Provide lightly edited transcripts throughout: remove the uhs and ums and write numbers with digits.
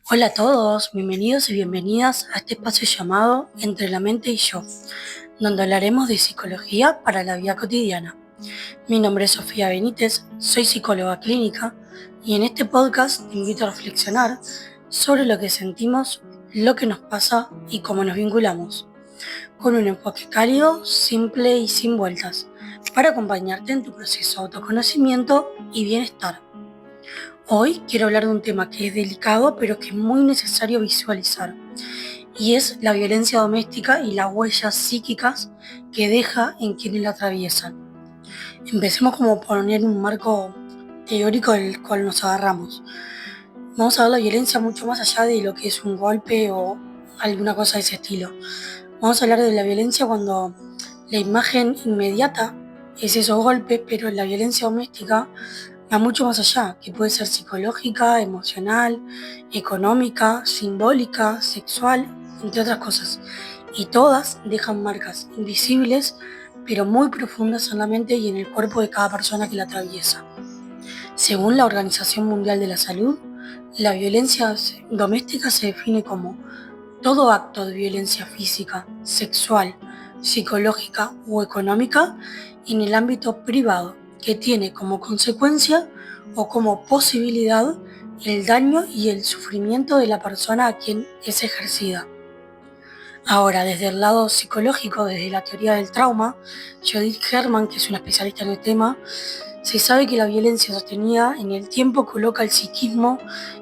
Hola a todos, bienvenidos y bienvenidas a este espacio llamado Entre la mente y yo, donde hablaremos de psicología para la vida cotidiana. Mi nombre es Sofía Benítez, soy psicóloga clínica y en este podcast te invito a reflexionar sobre lo que sentimos, lo que nos pasa y cómo nos vinculamos, con un enfoque cálido, simple y sin vueltas, para acompañarte en tu proceso de autoconocimiento y bienestar. Hoy quiero hablar de un tema que es delicado, pero que es muy necesario visualizar, y es la violencia doméstica y las huellas psíquicas que deja en quienes la atraviesan. Empecemos como por poner un marco teórico del cual nos agarramos. Vamos a ver la violencia mucho más allá de lo que es un golpe o alguna cosa de ese estilo. Vamos a hablar de la violencia cuando la imagen inmediata es esos golpes, pero la violencia doméstica va mucho más allá, que puede ser psicológica, emocional, económica, simbólica, sexual, entre otras cosas. Y todas dejan marcas invisibles, pero muy profundas en la mente y en el cuerpo de cada persona que la atraviesa. Según la Organización Mundial de la Salud, la violencia doméstica se define como todo acto de violencia física, sexual, psicológica o económica en el ámbito privado, que tiene como consecuencia o como posibilidad el daño y el sufrimiento de la persona a quien es ejercida. Ahora, desde el lado psicológico, desde la teoría del trauma, Judith Herman, que es una especialista en el tema, se sabe que la violencia sostenida en el tiempo coloca el psiquismo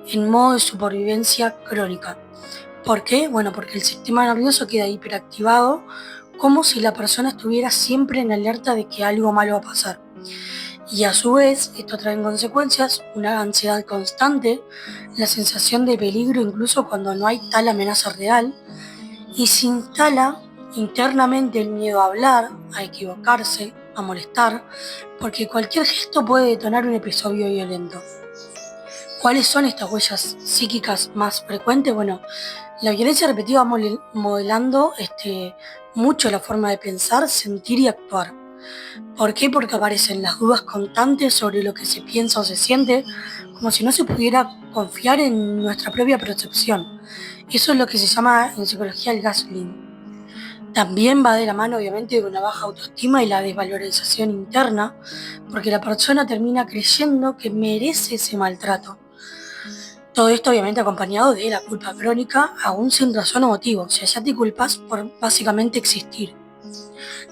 en modo de supervivencia crónica. ¿Por qué? Bueno, porque el sistema nervioso queda hiperactivado, como si la persona estuviera siempre en alerta de que algo malo va a pasar. Y a su vez, esto trae en consecuencias una ansiedad constante, la sensación de peligro incluso cuando no hay tal amenaza real, y se instala internamente el miedo a hablar, a equivocarse, a molestar, porque cualquier gesto puede detonar un episodio violento. ¿Cuáles son estas huellas psíquicas más frecuentes? Bueno, la violencia repetida va modelando mucho la forma de pensar, sentir y actuar. ¿Por qué? Porque aparecen las dudas constantes sobre lo que se piensa o se siente, como si no se pudiera confiar en nuestra propia percepción. Eso es lo que se llama en psicología el gaslighting. También va de la mano, obviamente, de una baja autoestima y la desvalorización interna, porque la persona termina creyendo que merece ese maltrato. Todo esto obviamente acompañado de la culpa crónica, aún sin razón o motivo, o sea, ya te culpas por básicamente existir.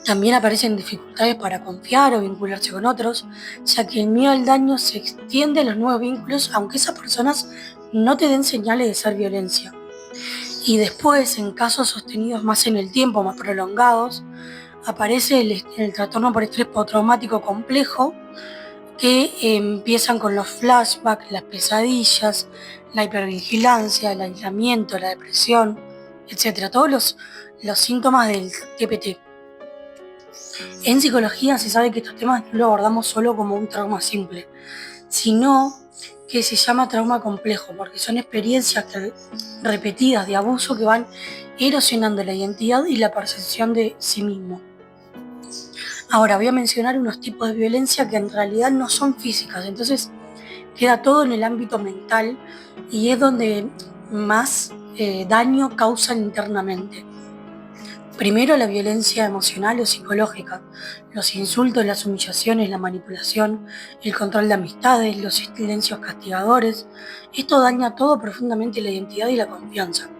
También aparecen dificultades para confiar o vincularse con otros, ya que el miedo al daño se extiende a los nuevos vínculos, aunque esas personas no te den señales de ser violencia. Y después, en casos sostenidos más en el tiempo, más prolongados, aparece el trastorno por estrés postraumático complejo, que empiezan con los flashbacks, las pesadillas, la hipervigilancia, el aislamiento, la depresión, etcétera. Todos los síntomas del TPT. En psicología se sabe que estos temas no lo abordamos solo como un trauma simple, sino que se llama trauma complejo, porque son experiencias repetidas de abuso que van erosionando la identidad y la percepción de sí mismo. Ahora voy a mencionar unos tipos de violencia que en realidad no son físicas, entonces queda todo en el ámbito mental y es donde más daño causan internamente. Primero, la violencia emocional o psicológica, los insultos, las humillaciones, la manipulación, el control de amistades, los silencios castigadores. Esto daña todo profundamente la identidad y la confianza.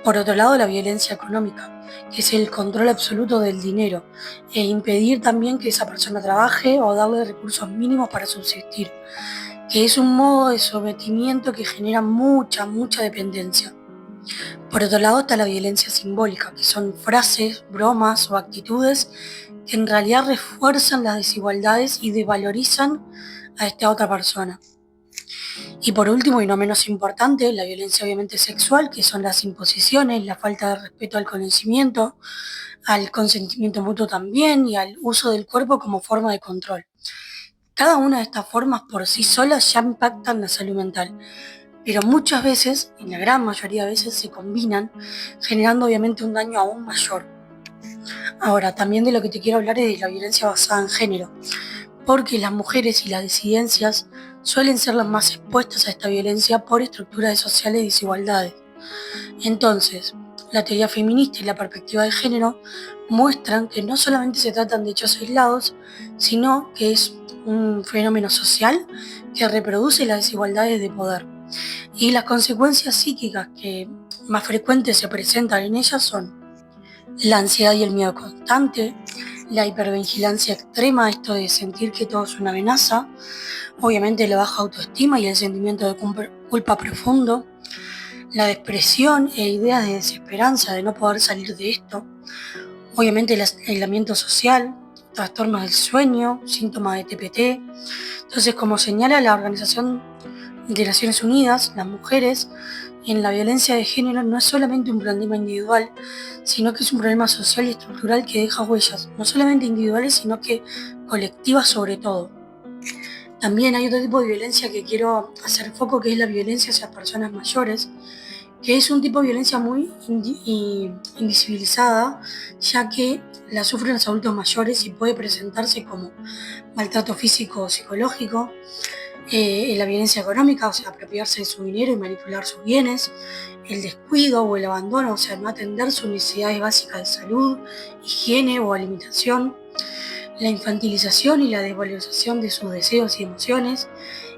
Por otro lado, la violencia económica, que es el control absoluto del dinero e impedir también que esa persona trabaje o darle recursos mínimos para subsistir, que es un modo de sometimiento que genera mucha dependencia. Por otro lado está la violencia simbólica, que son frases, bromas o actitudes que en realidad refuerzan las desigualdades y desvalorizan a esta otra persona. Y por último, y no menos importante, la violencia obviamente sexual, que son las imposiciones, la falta de respeto al conocimiento, al consentimiento mutuo también y al uso del cuerpo como forma de control. Cada una de estas formas por sí solas ya impactan la salud mental, pero muchas veces, en la gran mayoría de veces, se combinan, generando obviamente un daño aún mayor. Ahora, también de lo que te quiero hablar es de la violencia basada en género, porque las mujeres y las disidencias suelen ser las más expuestas a esta violencia por estructuras sociales y desigualdades. Entonces, la teoría feminista y la perspectiva de género muestran que no solamente se tratan de hechos aislados, sino que es un fenómeno social que reproduce las desigualdades de poder. Y las consecuencias psíquicas que más frecuentes se presentan en ellas son la ansiedad y el miedo constante, la hipervigilancia extrema, esto de sentir que todo es una amenaza, obviamente la baja autoestima y el sentimiento de culpa profundo, la depresión e ideas de desesperanza de no poder salir de esto, obviamente el aislamiento social, trastornos del sueño, síntomas de TPT. Entonces, como señala la Organización de Naciones Unidas, las mujeres en la violencia de género no es solamente un problema individual, sino que es un problema social y estructural que deja huellas, no solamente individuales, sino que colectivas sobre todo. También hay otro tipo de violencia que quiero hacer foco, que es la violencia hacia personas mayores, que es un tipo de violencia muy invisibilizada, ya que la sufren los adultos mayores y puede presentarse como maltrato físico o psicológico, la violencia económica, o sea, apropiarse de su dinero y manipular sus bienes, el descuido o el abandono, o sea, no atender sus necesidades básicas de salud, higiene o alimentación, la infantilización y la desvalorización de sus deseos y emociones,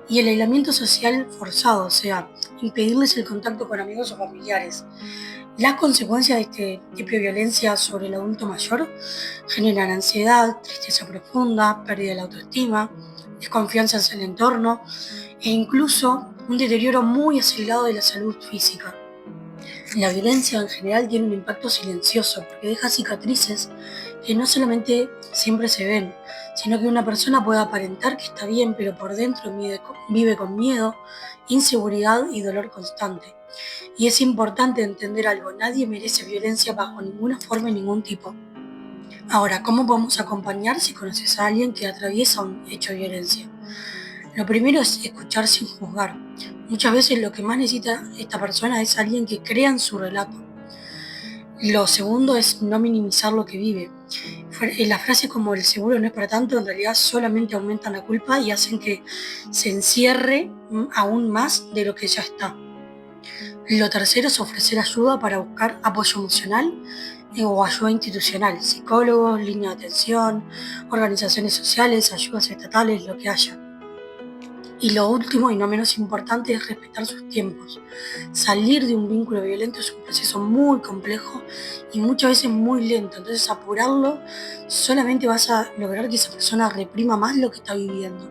y el aislamiento social forzado, o sea, impedirles el contacto con amigos o familiares. Las consecuencias de este tipo de violencia sobre el adulto mayor generan ansiedad, tristeza profunda, pérdida de la autoestima, desconfianza hacia el entorno e incluso un deterioro muy acelerado de la salud física. La violencia en general tiene un impacto silencioso porque deja cicatrices que no solamente siempre se ven, sino que una persona puede aparentar que está bien, pero por dentro vive con miedo, inseguridad y dolor constante. Y es importante entender algo, nadie merece violencia bajo ninguna forma y ningún tipo. Ahora, ¿cómo podemos acompañar si conoces a alguien que atraviesa un hecho de violencia? Lo primero es escuchar sin juzgar. Muchas veces lo que más necesita esta persona es alguien que crea en su relato. Lo segundo es no minimizar lo que vive. Las frases como el seguro no es para tanto en realidad solamente aumentan la culpa y hacen que se encierre aún más de lo que ya está. Lo tercero es ofrecer ayuda para buscar apoyo emocional o ayuda institucional, psicólogos, línea de atención, organizaciones sociales, ayudas estatales, lo que haya. Y lo último y no menos importante es respetar sus tiempos. Salir de un vínculo violento es un proceso muy complejo y muchas veces muy lento, entonces apurarlo solamente vas a lograr que esa persona reprima más lo que está viviendo.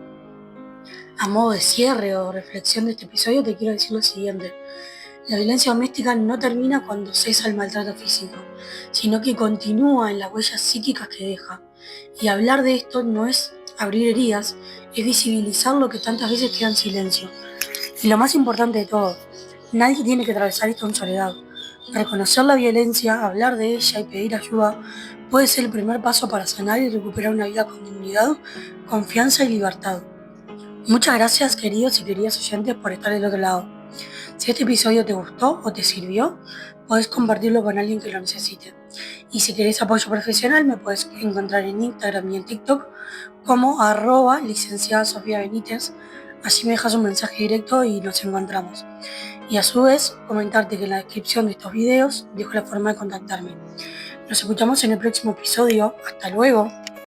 A modo de cierre o reflexión de este episodio te quiero decir lo siguiente. La violencia doméstica no termina cuando cesa el maltrato físico, sino que continúa en las huellas psíquicas que deja. Y hablar de esto no es abrir heridas, es visibilizar lo que tantas veces queda en silencio. Y lo más importante de todo, nadie tiene que atravesar esto en soledad. Reconocer la violencia, hablar de ella y pedir ayuda puede ser el primer paso para sanar y recuperar una vida con dignidad, confianza y libertad. Muchas gracias, queridos y queridas oyentes, por estar del otro lado. Si este episodio te gustó o te sirvió, podés compartirlo con alguien que lo necesite. Y si querés apoyo profesional, me puedes encontrar en Instagram y en TikTok como @licenciada Sofía Benítez. Allí me dejas un mensaje directo y nos encontramos. Y a su vez, comentarte que en la descripción de estos videos dejo la forma de contactarme. Nos escuchamos en el próximo episodio. Hasta luego.